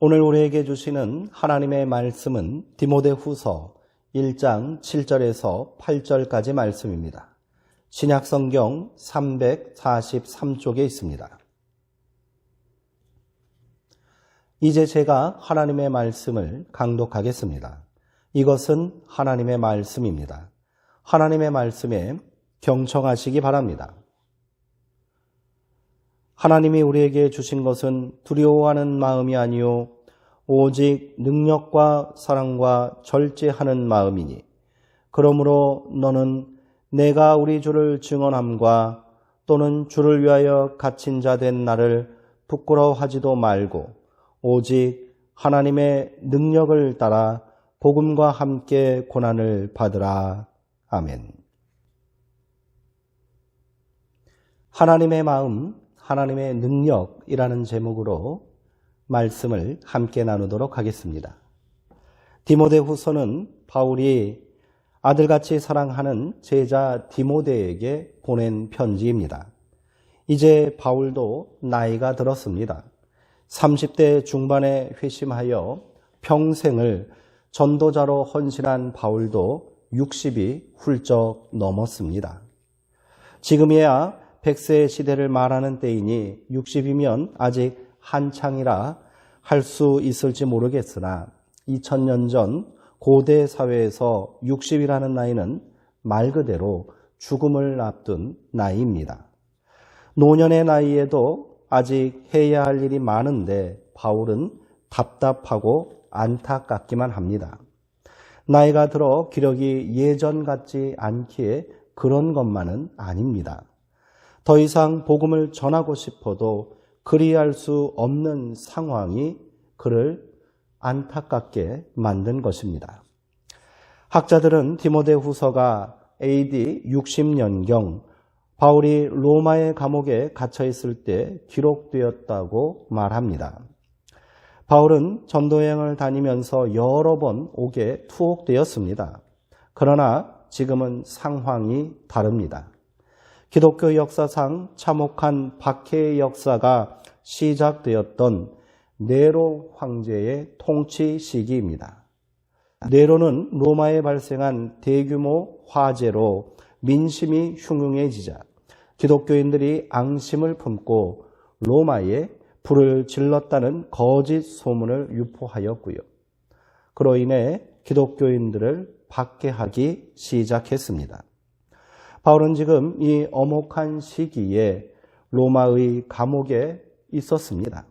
오늘 우리에게 주시는 하나님의 말씀은 디모데후서 1장 7절에서 8절까지 말씀입니다. 신약성경 343쪽에 있습니다. 이제 제가 하나님의 말씀을 강독하겠습니다. 이것은 하나님의 말씀입니다. 하나님의 말씀에 경청하시기 바랍니다. 하나님이 우리에게 주신 것은 두려워하는 마음이 아니요 오직 능력과 사랑과 절제하는 마음이니 그러므로 너는 내가 우리 주를 증언함과 또는 주를 위하여 갇힌 자 된 나를 부끄러워하지도 말고 오직 하나님의 능력을 따라 복음과 함께 고난을 받으라. 아멘. 하나님의 마음, 하나님의 능력이라는 제목으로 말씀을 함께 나누도록 하겠습니다. 디모데후서는 바울이 아들같이 사랑하는 제자 디모데에게 보낸 편지입니다. 이제 바울도 나이가 들었습니다. 30대 중반에 회심하여 평생을 전도자로 헌신한 바울도 60이 훌쩍 넘었습니다. 지금이야 100세 시대를 말하는 때이니 60이면 아직 한창이라 할 수 있을지 모르겠으나 2000년 전 고대 사회에서 60이라는 나이는 말 그대로 죽음을 앞둔 나이입니다. 노년의 나이에도 아직 해야 할 일이 많은데 바울은 답답하고 안타깝기만 합니다. 나이가 들어 기력이 예전 같지 않기에 그런 것만은 아닙니다. 더 이상 복음을 전하고 싶어도 그리할 수 없는 상황이 그를 안타깝게 만든 것입니다. 학자들은 디모데후서가 AD 60년경 바울이 로마의 감옥에 갇혀 있을 때 기록되었다고 말합니다. 바울은 전도여행을 다니면서 여러 번 옥에 투옥되었습니다. 그러나 지금은 상황이 다릅니다. 기독교 역사상 참혹한 박해의 역사가 시작되었던 네로 황제의 통치 시기입니다. 네로는 로마에 발생한 대규모 화재로 민심이 흉흉해지자 기독교인들이 앙심을 품고 로마에 불을 질렀다는 거짓 소문을 유포하였고요. 그로 인해 기독교인들을 박해하기 시작했습니다. 바울은 지금 이 엄혹한 시기에 로마의 감옥에 있었습니다.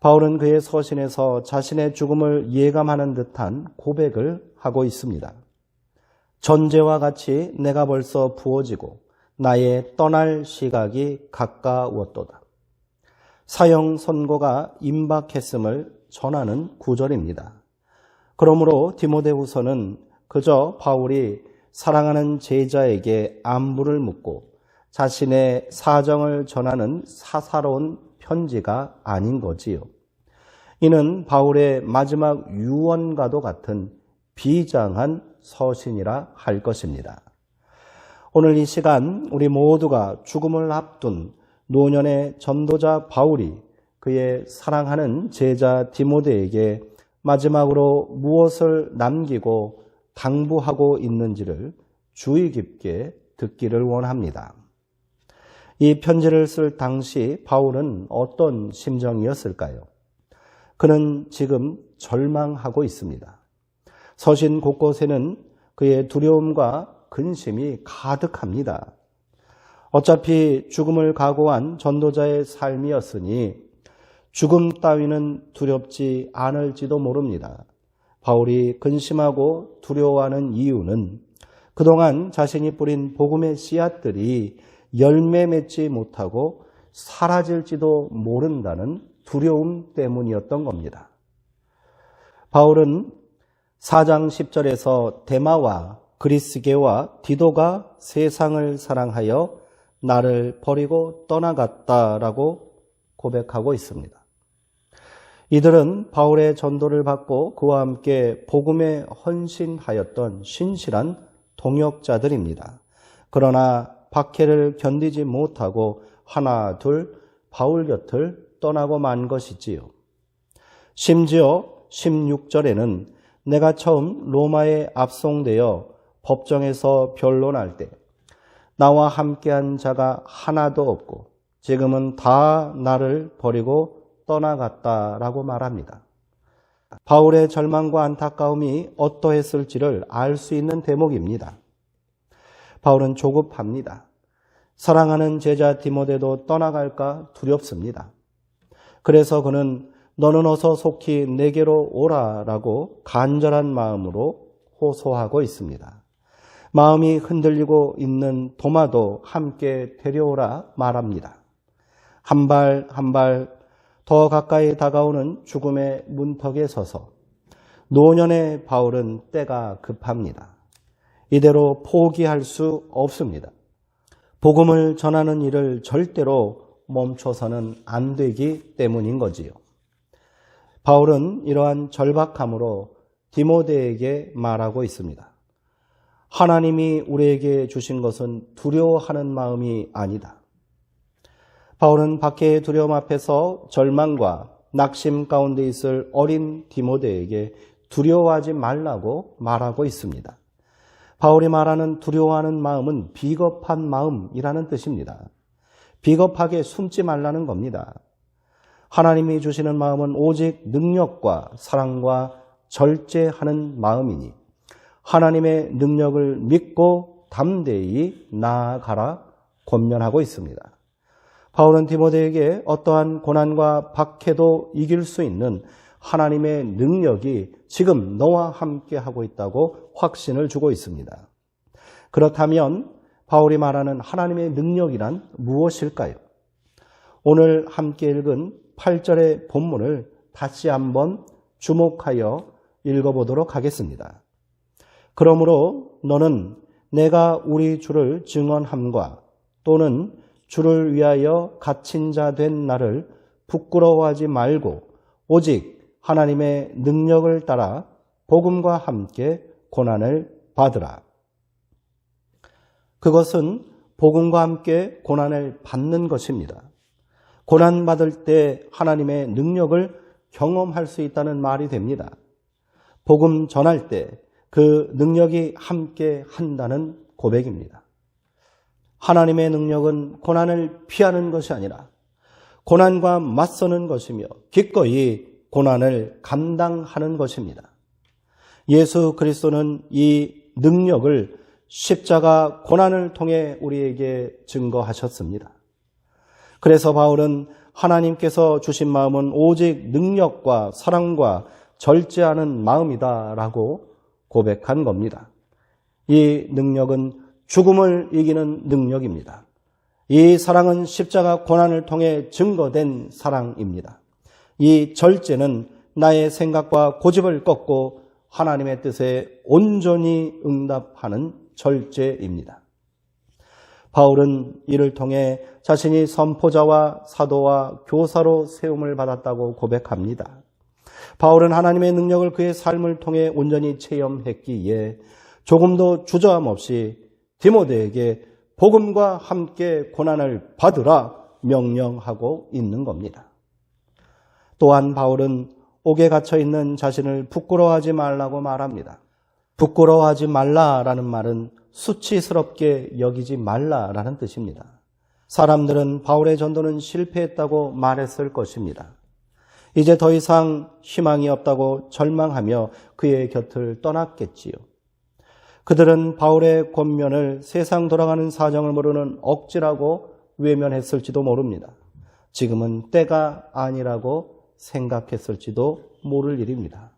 바울은 그의 서신에서 자신의 죽음을 예감하는 듯한 고백을 하고 있습니다. 전제와 같이 내가 벌써 부어지고 나의 떠날 시각이 가까웠도다. 사형 선고가 임박했음을 전하는 구절입니다. 그러므로 디모데후서는 그저 바울이 사랑하는 제자에게 안부를 묻고 자신의 사정을 전하는 사사로운 편지가 아닌 거지요. 이는 바울의 마지막 유언과도 같은 비장한 서신이라 할 것입니다. 오늘 이 시간 우리 모두가 죽음을 앞둔 노년의 전도자 바울이 그의 사랑하는 제자 디모데에게 마지막으로 무엇을 남기고 당부하고 있는지를 주의 깊게 듣기를 원합니다. 이 편지를 쓸 당시 바울은 어떤 심정이었을까요? 그는 지금 절망하고 있습니다. 서신 곳곳에는 그의 두려움과 근심이 가득합니다. 어차피 죽음을 각오한 전도자의 삶이었으니 죽음 따위는 두렵지 않을지도 모릅니다. 바울이 근심하고 두려워하는 이유는 그동안 자신이 뿌린 복음의 씨앗들이 열매 맺지 못하고 사라질지도 모른다는 두려움 때문이었던 겁니다. 바울은 4장 10절에서 데마와 그리스게와 디도가 세상을 사랑하여 나를 버리고 떠나갔다라고 고백하고 있습니다. 이들은 바울의 전도를 받고 그와 함께 복음에 헌신하였던 신실한 동역자들입니다. 그러나 박해를 견디지 못하고 하나 둘 바울 곁을 떠나고 만 것이지요. 심지어 16절에는 내가 처음 로마에 압송되어 법정에서 변론할 때 나와 함께한 자가 하나도 없고 지금은 다 나를 버리고 떠나갔다라고 말합니다. 바울의 절망과 안타까움이 어떠했을지를 알 수 있는 대목입니다. 바울은 조급합니다. 사랑하는 제자 디모데도 떠나갈까 두렵습니다. 그래서 그는 너는 어서 속히 내게로 오라라고 간절한 마음으로 호소하고 있습니다. 마음이 흔들리고 있는 도마도 함께 데려오라 말합니다. 한 발 한 발 더 가까이 다가오는 죽음의 문턱에 서서 노년의 바울은 때가 급합니다. 이대로 포기할 수 없습니다. 복음을 전하는 일을 절대로 멈춰서는 안 되기 때문인 거지요. 바울은 이러한 절박함으로 디모데에게 말하고 있습니다. 하나님이 우리에게 주신 것은 두려워하는 마음이 아니다. 바울은 박해의 두려움 앞에서 절망과 낙심 가운데 있을 어린 디모데에게 두려워하지 말라고 말하고 있습니다. 바울이 말하는 두려워하는 마음은 비겁한 마음이라는 뜻입니다. 비겁하게 숨지 말라는 겁니다. 하나님이 주시는 마음은 오직 능력과 사랑과 절제하는 마음이니 하나님의 능력을 믿고 담대히 나아가라 권면하고 있습니다. 바울은 디모데에게 어떠한 고난과 박해도 이길 수 있는 하나님의 능력이 지금 너와 함께 하고 있다고 확신을 주고 있습니다. 그렇다면 바울이 말하는 하나님의 능력이란 무엇일까요? 오늘 함께 읽은 8절의 본문을 다시 한번 주목하여 읽어보도록 하겠습니다. 그러므로 너는 내가 우리 주를 증언함과 또는 주를 위하여 갇힌 자 된 나를 부끄러워하지 말고 오직 하나님의 능력을 따라 복음과 함께 고난을 받으라. 그것은 복음과 함께 고난을 받는 것입니다. 고난받을 때 하나님의 능력을 경험할 수 있다는 말이 됩니다. 복음 전할 때 그 능력이 함께 한다는 고백입니다. 하나님의 능력은 고난을 피하는 것이 아니라 고난과 맞서는 것이며 기꺼이 고난을 감당하는 것입니다. 예수 그리스도는 이 능력을 십자가 고난을 통해 우리에게 증거하셨습니다. 그래서 바울은 하나님께서 주신 마음은 오직 능력과 사랑과 절제하는 마음이다라고 고백한 겁니다. 이 능력은 죽음을 이기는 능력입니다. 이 사랑은 십자가 고난을 통해 증거된 사랑입니다. 이 절제는 나의 생각과 고집을 꺾고 하나님의 뜻에 온전히 응답하는 절제입니다. 바울은 이를 통해 자신이 선포자와 사도와 교사로 세움을 받았다고 고백합니다. 바울은 하나님의 능력을 그의 삶을 통해 온전히 체험했기에 조금도 주저함 없이 디모데에게 복음과 함께 고난을 받으라 명령하고 있는 겁니다. 또한 바울은 옥에 갇혀 있는 자신을 부끄러워하지 말라고 말합니다. 부끄러워하지 말라라는 말은 수치스럽게 여기지 말라라는 뜻입니다. 사람들은 바울의 전도는 실패했다고 말했을 것입니다. 이제 더 이상 희망이 없다고 절망하며 그의 곁을 떠났겠지요. 그들은 바울의 권면을 세상 돌아가는 사정을 모르는 억지라고 외면했을지도 모릅니다. 지금은 때가 아니라고 생각했을지도 모를 일입니다.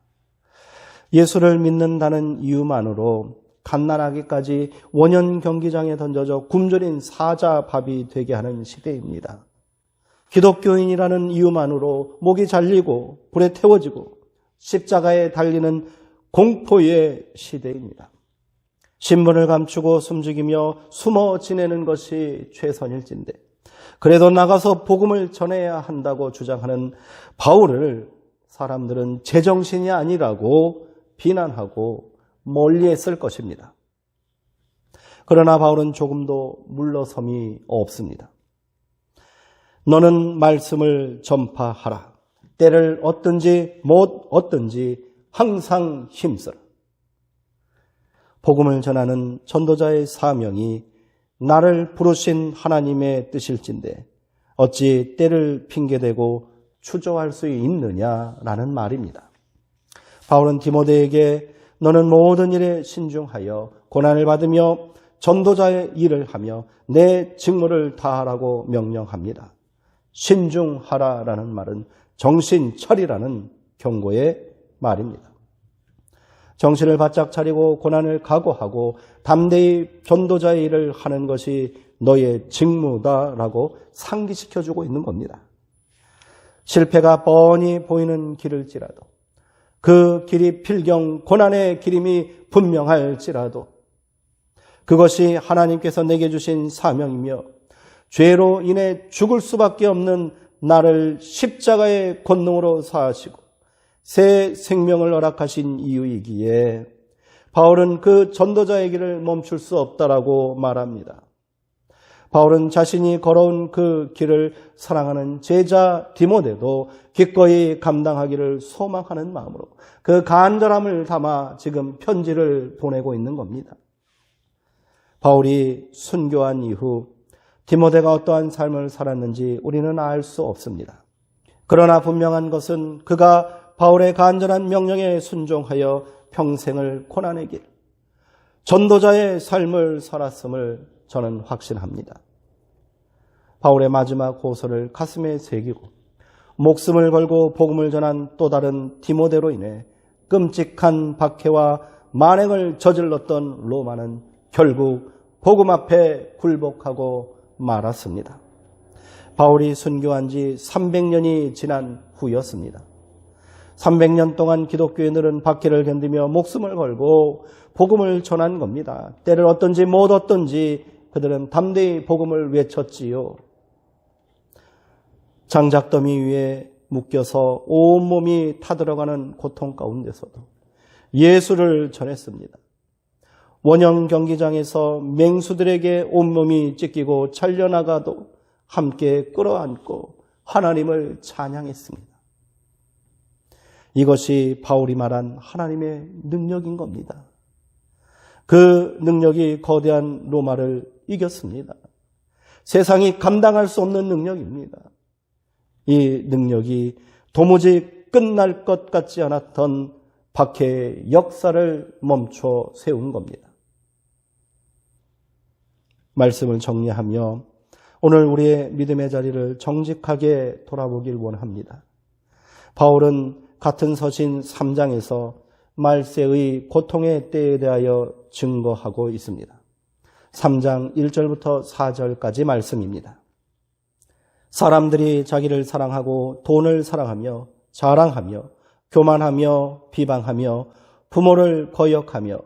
예수를 믿는다는 이유만으로 갓난아기까지 원형 경기장에 던져져 굶주린 사자밥이 되게 하는 시대입니다. 기독교인이라는 이유만으로 목이 잘리고 불에 태워지고 십자가에 달리는 공포의 시대입니다. 신분을 감추고 숨죽이며 숨어 지내는 것이 최선일진데 그래도 나가서 복음을 전해야 한다고 주장하는 바울을 사람들은 제정신이 아니라고 비난하고 멀리했을 것입니다. 그러나 바울은 조금도 물러섬이 없습니다. 너는 말씀을 전파하라. 때를 얻든지 못 얻든지 항상 힘쓰라. 복음을 전하는 전도자의 사명이 나를 부르신 하나님의 뜻일진데 어찌 때를 핑계대고 추조할 수 있느냐라는 말입니다. 바울은 디모데에게 너는 모든 일에 신중하여 고난을 받으며 전도자의 일을 하며 내 직무를 다하라고 명령합니다. 신중하라라는 말은 정신 차리라는 경고의 말입니다. 정신을 바짝 차리고 고난을 각오하고 담대히 전도자의 일을 하는 것이 너의 직무다라고 상기시켜주고 있는 겁니다. 실패가 뻔히 보이는 길일지라도 그 길이 필경 고난의 길임이 분명할지라도 그것이 하나님께서 내게 주신 사명이며 죄로 인해 죽을 수밖에 없는 나를 십자가의 권능으로 사하시고 새 생명을 허락하신 이유이기에 바울은 그 전도자의 길을 멈출 수 없다라고 말합니다. 바울은 자신이 걸어온 그 길을 사랑하는 제자 디모데도 기꺼이 감당하기를 소망하는 마음으로 그 간절함을 담아 지금 편지를 보내고 있는 겁니다. 바울이 순교한 이후 디모데가 어떠한 삶을 살았는지 우리는 알 수 없습니다. 그러나 분명한 것은 그가 바울의 간절한 명령에 순종하여 평생을 고난의 길, 전도자의 삶을 살았음을 저는 확신합니다. 바울의 마지막 호소를 가슴에 새기고 목숨을 걸고 복음을 전한 또 다른 디모데로 인해 끔찍한 박해와 만행을 저질렀던 로마는 결국 복음 앞에 굴복하고 말았습니다. 바울이 순교한 지 300년이 지난 후였습니다. 300년 동안 기독교인들은 박해를 견디며 목숨을 걸고 복음을 전한 겁니다. 때를 얻든지 못 얻든지 그들은 담대히 복음을 외쳤지요. 장작더미 위에 묶여서 온몸이 타들어가는 고통 가운데서도 예수를 전했습니다. 원형 경기장에서 맹수들에게 온몸이 찢기고 잘려나가도 함께 끌어안고 하나님을 찬양했습니다. 이것이 바울이 말한 하나님의 능력인 겁니다. 그 능력이 거대한 로마를 이겼습니다. 세상이 감당할 수 없는 능력입니다. 이 능력이 도무지 끝날 것 같지 않았던 박해의 역사를 멈춰 세운 겁니다. 말씀을 정리하며 오늘 우리의 믿음의 자리를 정직하게 돌아보길 원합니다. 바울은 같은 서신 3장에서 말세의 고통의 때에 대하여 증거하고 있습니다. 3장 1절부터 4절까지 말씀입니다. 사람들이 자기를 사랑하고 돈을 사랑하며 자랑하며 교만하며 비방하며 부모를 거역하며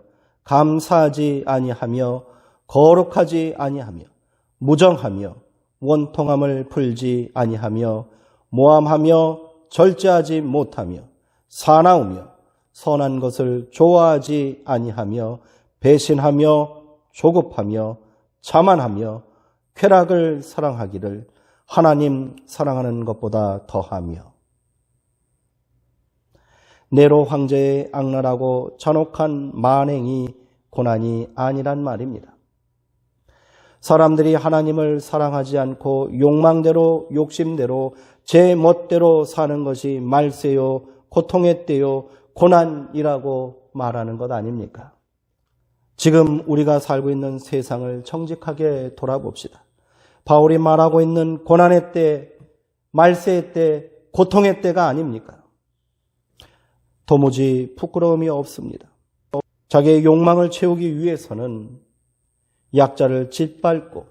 감사하지 아니하며 거룩하지 아니하며 무정하며 원통함을 풀지 아니하며 모함하며 절제하지 못하며 사나우며 선한 것을 좋아하지 아니하며 배신하며 조급하며 자만하며 쾌락을 사랑하기를 하나님 사랑하는 것보다 더하며 네로 황제의 악랄하고 잔혹한 만행이 고난이 아니란 말입니다. 사람들이 하나님을 사랑하지 않고 욕망대로 욕심대로 제 멋대로 사는 것이 말세요, 고통의 때요, 고난이라고 말하는 것 아닙니까? 지금 우리가 살고 있는 세상을 정직하게 돌아봅시다. 바울이 말하고 있는 고난의 때, 말세의 때, 고통의 때가 아닙니까? 도무지 부끄러움이 없습니다. 자기의 욕망을 채우기 위해서는 약자를 짓밟고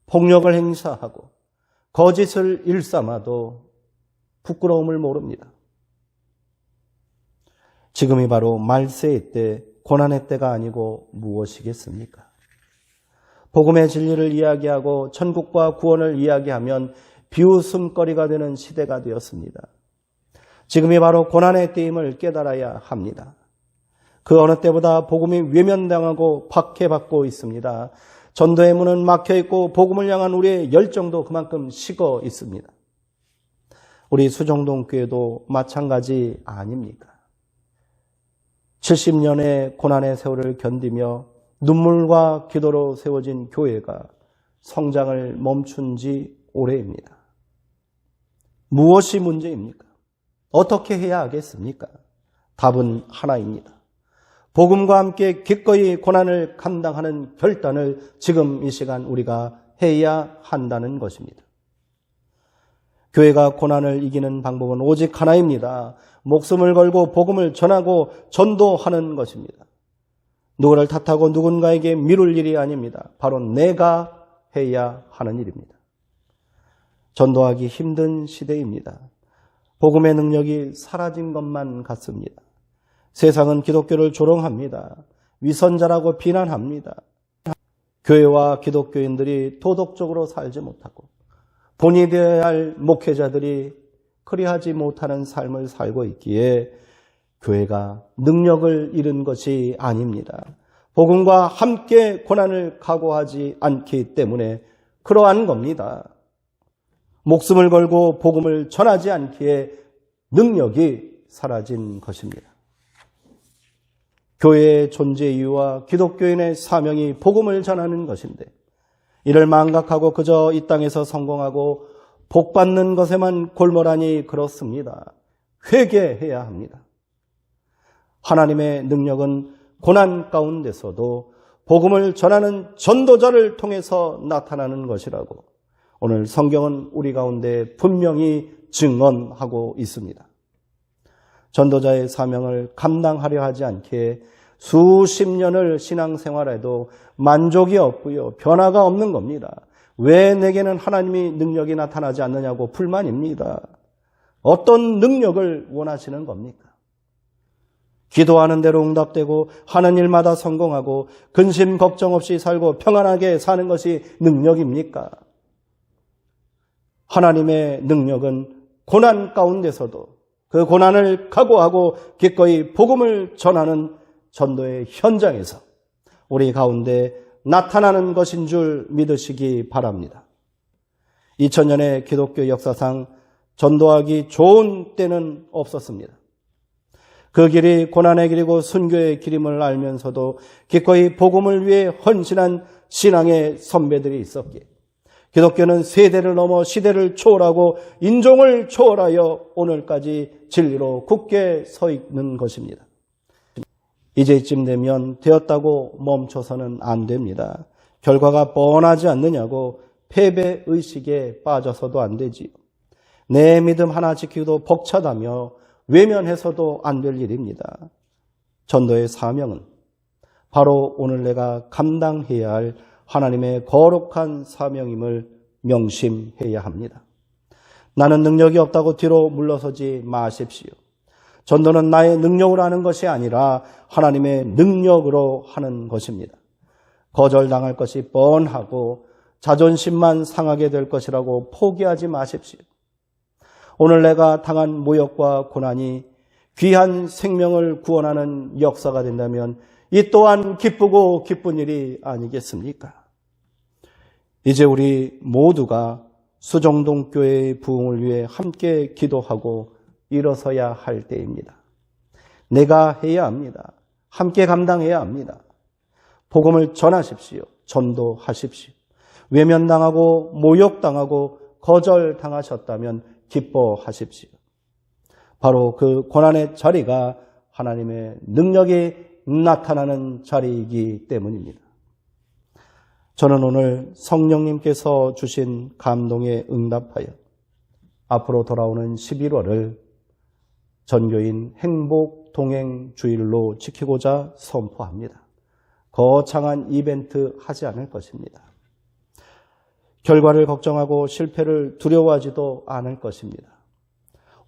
폭력을 행사하고 거짓을 일삼아도 부끄러움을 모릅니다. 지금이 바로 말세의 때, 고난의 때가 아니고 무엇이겠습니까? 복음의 진리를 이야기하고 천국과 구원을 이야기하면 비웃음거리가 되는 시대가 되었습니다. 지금이 바로 고난의 때임을 깨달아야 합니다. 그 어느 때보다 복음이 외면당하고 박해받고 있습니다. 전도의 문은 막혀있고 복음을 향한 우리의 열정도 그만큼 식어 있습니다. 우리 수정동 교회도 마찬가지 아닙니까? 70년의 고난의 세월을 견디며 눈물과 기도로 세워진 교회가 성장을 멈춘 지 오래입니다. 무엇이 문제입니까? 어떻게 해야 하겠습니까? 답은 하나입니다. 복음과 함께 기꺼이 고난을 감당하는 결단을 지금 이 시간 우리가 해야 한다는 것입니다. 교회가 고난을 이기는 방법은 오직 하나입니다. 목숨을 걸고 복음을 전하고 전도하는 것입니다. 누구를 탓하고 누군가에게 미룰 일이 아닙니다. 바로 내가 해야 하는 일입니다. 전도하기 힘든 시대입니다. 복음의 능력이 사라진 것만 같습니다. 세상은 기독교를 조롱합니다. 위선자라고 비난합니다. 교회와 기독교인들이 도덕적으로 살지 못하고 본이 되어야 할 목회자들이 그리하지 못하는 삶을 살고 있기에 교회가 능력을 잃은 것이 아닙니다. 복음과 함께 고난을 각오하지 않기 때문에 그러한 겁니다. 목숨을 걸고 복음을 전하지 않기에 능력이 사라진 것입니다. 교회의 존재 이유와 기독교인의 사명이 복음을 전하는 것인데 이를 망각하고 그저 이 땅에서 성공하고 복받는 것에만 골몰하니 그렇습니다. 회개해야 합니다. 하나님의 능력은 고난 가운데서도 복음을 전하는 전도자를 통해서 나타나는 것이라고 오늘 성경은 우리 가운데 분명히 증언하고 있습니다. 전도자의 사명을 감당하려 하지 않기에 수십 년을 신앙생활해도 만족이 없고요. 변화가 없는 겁니다. 왜 내게는 하나님의 능력이 나타나지 않느냐고 불만입니다. 어떤 능력을 원하시는 겁니까? 기도하는 대로 응답되고 하는 일마다 성공하고 근심 걱정 없이 살고 평안하게 사는 것이 능력입니까? 하나님의 능력은 고난 가운데서도 그 고난을 각오하고 기꺼이 복음을 전하는 전도의 현장에서 우리 가운데 나타나는 것인 줄 믿으시기 바랍니다. 2000년의 기독교 역사상 전도하기 좋은 때는 없었습니다. 그 길이 고난의 길이고 순교의 길임을 알면서도 기꺼이 복음을 위해 헌신한 신앙의 선배들이 있었기에 기독교는 세대를 넘어 시대를 초월하고 인종을 초월하여 오늘까지 진리로 굳게 서 있는 것입니다. 이제쯤 되면 되었다고 멈춰서는 안 됩니다. 결과가 뻔하지 않느냐고 패배의식에 빠져서도 안 되지요. 내 믿음 하나 지키기도 벅차다며 외면해서도 안 될 일입니다. 전도의 사명은 바로 오늘 내가 감당해야 할 하나님의 거룩한 사명임을 명심해야 합니다. 나는 능력이 없다고 뒤로 물러서지 마십시오. 전도는 나의 능력으로 하는 것이 아니라 하나님의 능력으로 하는 것입니다. 거절당할 것이 뻔하고 자존심만 상하게 될 것이라고 포기하지 마십시오. 오늘 내가 당한 모욕과 고난이 귀한 생명을 구원하는 역사가 된다면 이 또한 기쁘고 기쁜 일이 아니겠습니까? 이제 우리 모두가 수정동 교회의 부흥을 위해 함께 기도하고 일어서야 할 때입니다. 내가 해야 합니다. 함께 감당해야 합니다. 복음을 전하십시오. 전도하십시오. 외면당하고 모욕당하고 거절당하셨다면 기뻐하십시오. 바로 그 고난의 자리가 하나님의 능력이 나타나는 자리이기 때문입니다. 저는 오늘 성령님께서 주신 감동에 응답하여 앞으로 돌아오는 11월을 전교인 행복 동행 주일로 지키고자 선포합니다. 거창한 이벤트 하지 않을 것입니다. 결과를 걱정하고 실패를 두려워하지도 않을 것입니다.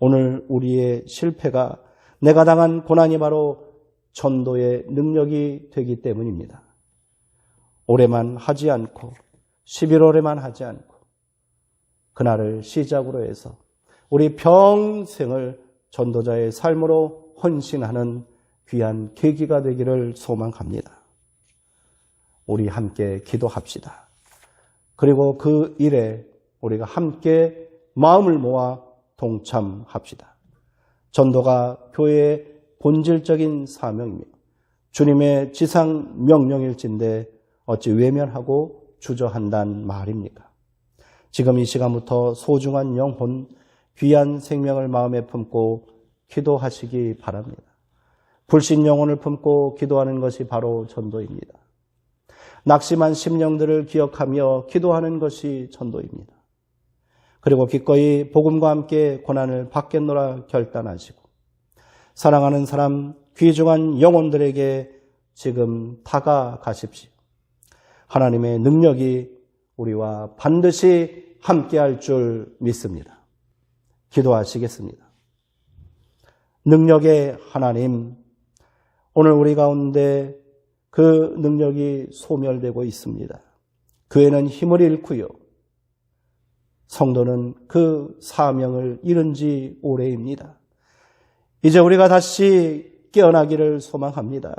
오늘 우리의 실패가 내가 당한 고난이 바로 전도의 능력이 되기 때문입니다. 올해만 하지 않고 11월에만 하지 않고 그날을 시작으로 해서 우리 평생을 전도자의 삶으로 헌신하는 귀한 계기가 되기를 소망합니다. 우리 함께 기도합시다. 그리고 그 일에 우리가 함께 마음을 모아 동참합시다. 전도가 교회의 본질적인 사명이며 주님의 지상 명령일진데 어찌 외면하고 주저한단 말입니까? 지금 이 시간부터 소중한 영혼, 귀한 생명을 마음에 품고 기도하시기 바랍니다. 불신 영혼을 품고 기도하는 것이 바로 전도입니다. 낙심한 심령들을 기억하며 기도하는 것이 전도입니다. 그리고 기꺼이 복음과 함께 고난을 받겠노라 결단하시고 사랑하는 사람, 귀중한 영혼들에게 지금 다가가십시오. 하나님의 능력이 우리와 반드시 함께할 줄 믿습니다. 기도하시겠습니다. 능력의 하나님, 오늘 우리 가운데 그 능력이 소멸되고 있습니다. 교회는 힘을 잃고요. 성도는 그 사명을 잃은 지 오래입니다. 이제 우리가 다시 깨어나기를 소망합니다.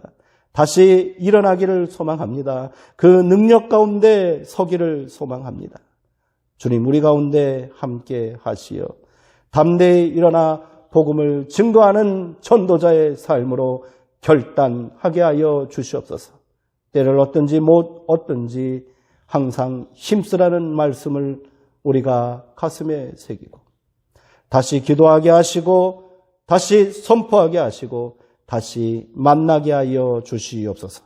다시 일어나기를 소망합니다. 그 능력 가운데 서기를 소망합니다. 주님, 우리 가운데 함께 하시어 담대히 일어나 복음을 증거하는 전도자의 삶으로 결단하게 하여 주시옵소서. 때를 얻든지 못 얻든지 항상 힘쓰라는 말씀을 우리가 가슴에 새기고 다시 기도하게 하시고 다시 선포하게 하시고 다시 만나게 하여 주시옵소서.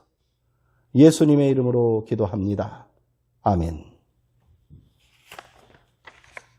예수님의 이름으로 기도합니다. 아멘.